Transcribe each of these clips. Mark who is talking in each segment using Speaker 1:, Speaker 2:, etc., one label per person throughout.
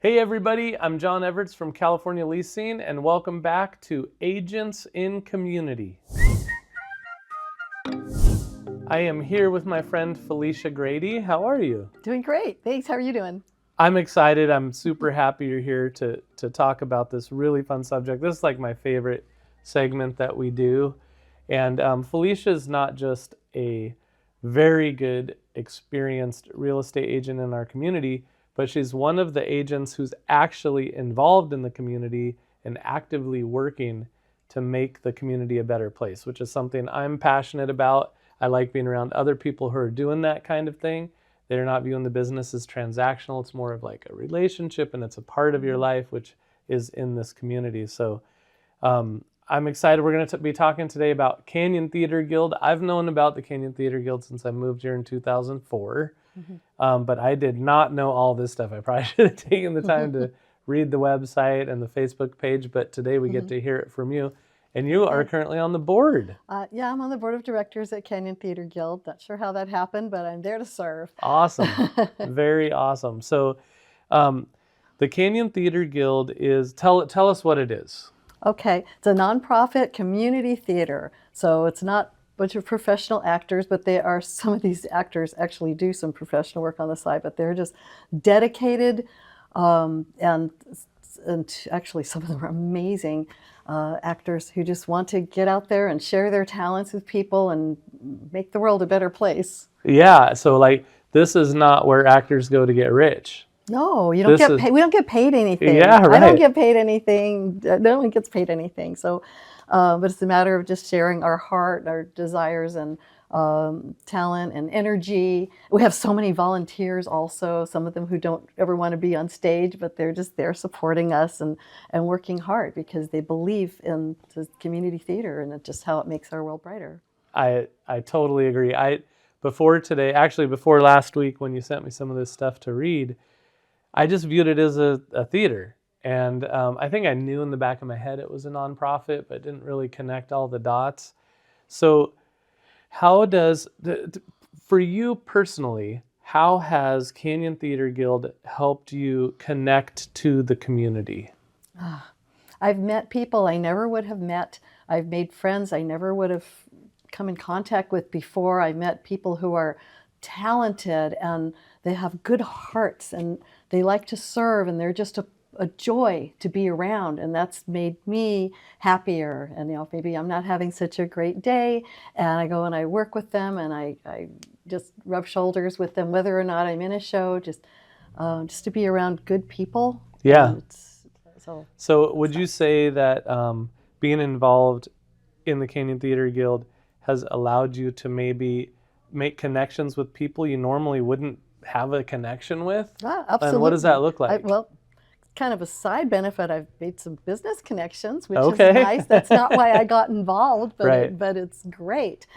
Speaker 1: Hey everybody, I'm John Everts from California Leasing, and welcome back to Agents in Community. I am here with my friend Felicia Grady. How are you?
Speaker 2: Doing great. Thanks. How are you doing?
Speaker 1: I'm excited. I'm super happy you're here to talk about this really fun subject. This is like my favorite segment that we do. And Felicia is not just a very good, experienced real estate agent in our community, but she's one of the agents who's actually involved in the community and actively working to make the community a better place, which is something I'm passionate about. I like being around other people who are doing that kind of thing. They're not viewing the business as transactional. It's more of like a relationship, and it's a part of your life, which is in this community. So I'm excited. We're going to be talking today about Canyon Theater Guild. I've known about the Canyon Theater Guild since I moved here in 2004, but I did not know all this stuff. I probably should have taken the time to read the website and the Facebook page, but today we get to hear it from you. And you are currently on the board.
Speaker 2: Yeah, I'm on the board of directors at Canyon Theater Guild. Not sure how that happened, but I'm there to serve.
Speaker 1: Awesome. Very awesome. So the Canyon Theater Guild is, tell us what it is.
Speaker 2: Okay, it's a nonprofit community theater. So it's not a bunch of professional actors, but they are, some of these actors actually do some professional work on the side, but they're just dedicated and actually some of them are amazing actors who just want to get out there and share their talents with people and make the world a better place.
Speaker 1: Yeah, so like this is not where actors go to get rich.
Speaker 2: No, you don't get paid. We don't get paid anything.
Speaker 1: Yeah, right.
Speaker 2: I don't get paid anything. No one gets paid anything. So, but it's a matter of just sharing our heart, our desires, and talent and energy. We have so many volunteers also, some of them who don't ever want to be on stage, but they're just there supporting us and working hard because they believe in the community theater and it's just how it makes our world brighter.
Speaker 1: I totally agree. Before last week when you sent me some of this stuff to read, I just viewed it as a theater. And I think I knew in the back of my head it was a nonprofit, but didn't really connect all the dots. So how does, for you personally, how has Canyon Theater Guild helped you connect to the community?
Speaker 2: I've met people I never would have met. I've made friends I never would have come in contact with before. I met people who are talented and they have good hearts and they like to serve and they're just a joy to be around, and that's made me happier. And maybe I'm not having such a great day and I go and I work with them and I just rub shoulders with them whether or not I'm in a show, just to be around good people.
Speaker 1: Yeah. So would you say that being involved in the Canyon Theater Guild has allowed you to maybe make connections with people you normally wouldn't have a connection with?
Speaker 2: Absolutely.
Speaker 1: And what does that look like?
Speaker 2: Kind of a side benefit, I've made some business connections, which is nice. That's not why I got involved, but
Speaker 1: right.
Speaker 2: But it's great.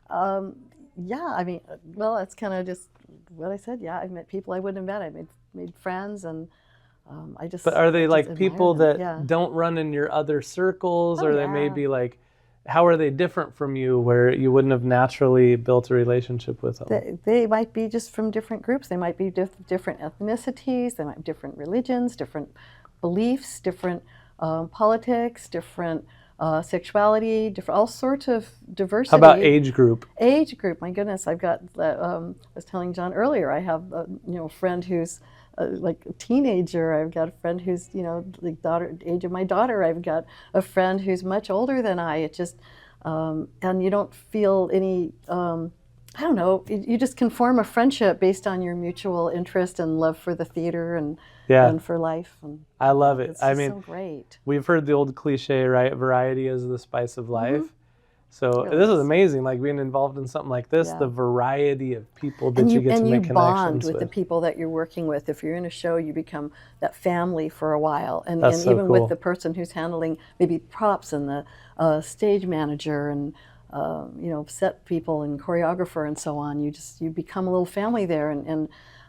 Speaker 2: Yeah, I mean, well, that's kind of just what I said. Yeah, I've met people I wouldn't have met. I made friends, and I just.
Speaker 1: But are they like people that
Speaker 2: yeah.
Speaker 1: don't run in your other circles, or
Speaker 2: yeah.
Speaker 1: they may be like, how are they different from you where you wouldn't have naturally built a relationship with them?
Speaker 2: They might be just from different groups. They might be different ethnicities. They might have different religions, different beliefs, different politics, different sexuality, different all sorts of diversity.
Speaker 1: How about age group?
Speaker 2: Age group. My goodness, I've got. I was telling John earlier. I have a friend who's like a teenager. I've got a friend who's the age of my daughter. I've got a friend who's much older than I. It just and you don't feel any. I don't know. You just can form a friendship based on your mutual interest and love for the theater and for life. And
Speaker 1: I love it.
Speaker 2: It's
Speaker 1: I mean,
Speaker 2: so great.
Speaker 1: We've heard the old cliche, right? Variety is the spice of life. So
Speaker 2: Really
Speaker 1: this is amazing, like being involved in something like this, the variety of people that you get to make connections with. And
Speaker 2: you bond with the people that you're working with. If you're in a show, you become that family for a while. And even with the person who's handling maybe props and the stage manager and set people and choreographer and so on, you become a little family there.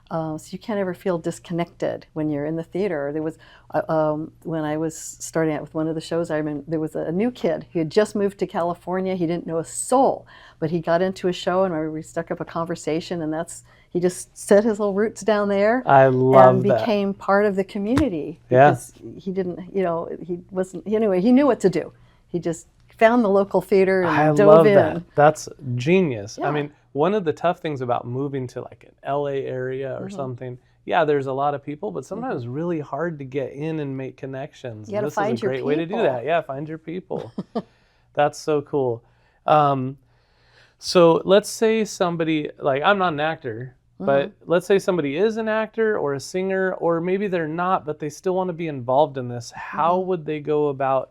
Speaker 2: So you can't ever feel disconnected when you're in the theater. There was, when I was starting out with one of the shows, I remember there was a new kid. He had just moved to California. He didn't know a soul, but he got into a show and we struck up a conversation, and he just set his little roots down there
Speaker 1: I
Speaker 2: and
Speaker 1: love that.
Speaker 2: became part of the community
Speaker 1: Yeah.
Speaker 2: because he didn't, he wasn't, anyway, he knew what to do. He just found the local theater and
Speaker 1: I
Speaker 2: dove
Speaker 1: love
Speaker 2: in.
Speaker 1: that. That's genius. I
Speaker 2: Yeah.
Speaker 1: mean, one of the tough things about moving to like an LA area or something, yeah, there's a lot of people, but sometimes it's really hard to get in and make connections.
Speaker 2: You
Speaker 1: And
Speaker 2: gotta
Speaker 1: this
Speaker 2: find
Speaker 1: is a
Speaker 2: your
Speaker 1: great way to do
Speaker 2: people.
Speaker 1: that. Yeah, find your people. That's so cool. So let's say somebody, like I'm not an actor, but let's say somebody is an actor or a singer, or maybe they're not, but they still want to be involved in this. How would they go about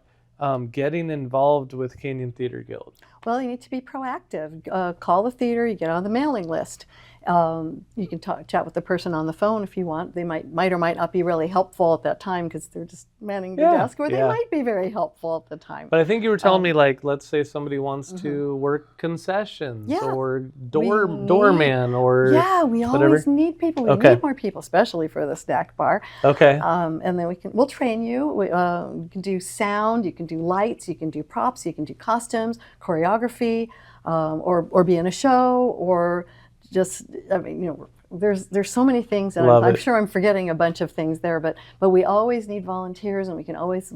Speaker 1: getting involved with Canyon Theater Guild?
Speaker 2: Well, you need to be proactive. Call the theater, you get on the mailing list. You can chat with the person on the phone if you want. They might or might not be really helpful at that time because they're just manning the
Speaker 1: Yeah,
Speaker 2: desk, or they
Speaker 1: yeah.
Speaker 2: might be very helpful at the time.
Speaker 1: But I think you were telling me, like, let's say somebody wants to work concessions
Speaker 2: Yeah.
Speaker 1: or
Speaker 2: We
Speaker 1: doorman or
Speaker 2: Yeah, we
Speaker 1: whatever.
Speaker 2: always need people. We
Speaker 1: Okay.
Speaker 2: need more people, especially for the snack bar.
Speaker 1: Okay.
Speaker 2: And then we'll train you. You can do sound, you can do lights, you can do props, you can do costumes, choreography, or be in a show, or just, I mean, there's so many things, and
Speaker 1: Love
Speaker 2: I'm
Speaker 1: it.
Speaker 2: sure I'm forgetting a bunch of things there, but we always need volunteers, and we can always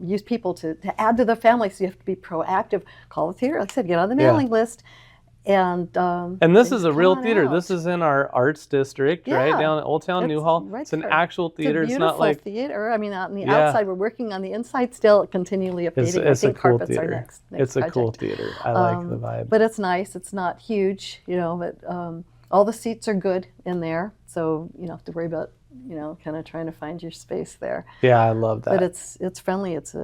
Speaker 2: use people to add to the family. So you have to be proactive. Call the theater, like I said, get on the mailing list, and
Speaker 1: this
Speaker 2: then
Speaker 1: is a
Speaker 2: come
Speaker 1: real
Speaker 2: on
Speaker 1: theater.
Speaker 2: out.
Speaker 1: This is in our arts district, right
Speaker 2: Yeah.
Speaker 1: down at Old Town
Speaker 2: It's
Speaker 1: Newhall.
Speaker 2: right
Speaker 1: It's an
Speaker 2: there.
Speaker 1: actual theater.
Speaker 2: It's a
Speaker 1: It's not
Speaker 2: beautiful
Speaker 1: like
Speaker 2: theater. I mean, on the
Speaker 1: Yeah.
Speaker 2: outside, we're working on the inside still, continually updating. I
Speaker 1: it's a
Speaker 2: think
Speaker 1: cool
Speaker 2: carpets are
Speaker 1: theater.
Speaker 2: next
Speaker 1: It's a
Speaker 2: project.
Speaker 1: cool theater. I like the vibe.
Speaker 2: But it's nice. It's not huge, but all the seats are good in there, so you don't have to worry about kind of trying to find your space there.
Speaker 1: Yeah, I love that.
Speaker 2: But it's friendly. It's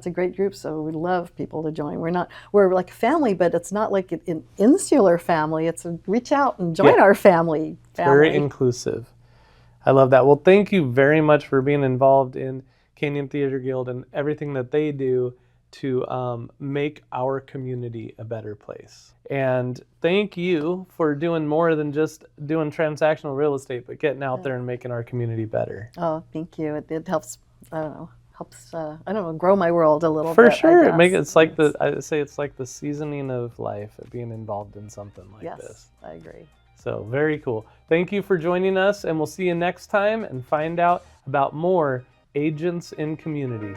Speaker 2: a great group, so we love people to join. We're like a family, but it's not like an insular family. It's reach out and join our family.
Speaker 1: Very inclusive. I love that. Well, thank you very much for being involved in Canyon Theater Guild and everything that they do to make our community a better place. And thank you for doing more than just doing transactional real estate, but getting out there and making our community better.
Speaker 2: Oh, thank you. It helps. I don't know, grow my world a little
Speaker 1: For
Speaker 2: bit.
Speaker 1: sure.
Speaker 2: I guess.
Speaker 1: It's like I say it's like the seasoning of life, being involved in something like
Speaker 2: Yes,
Speaker 1: this.
Speaker 2: I agree.
Speaker 1: So very cool. Thank you for joining us, and we'll see you next time and find out about more agents in community.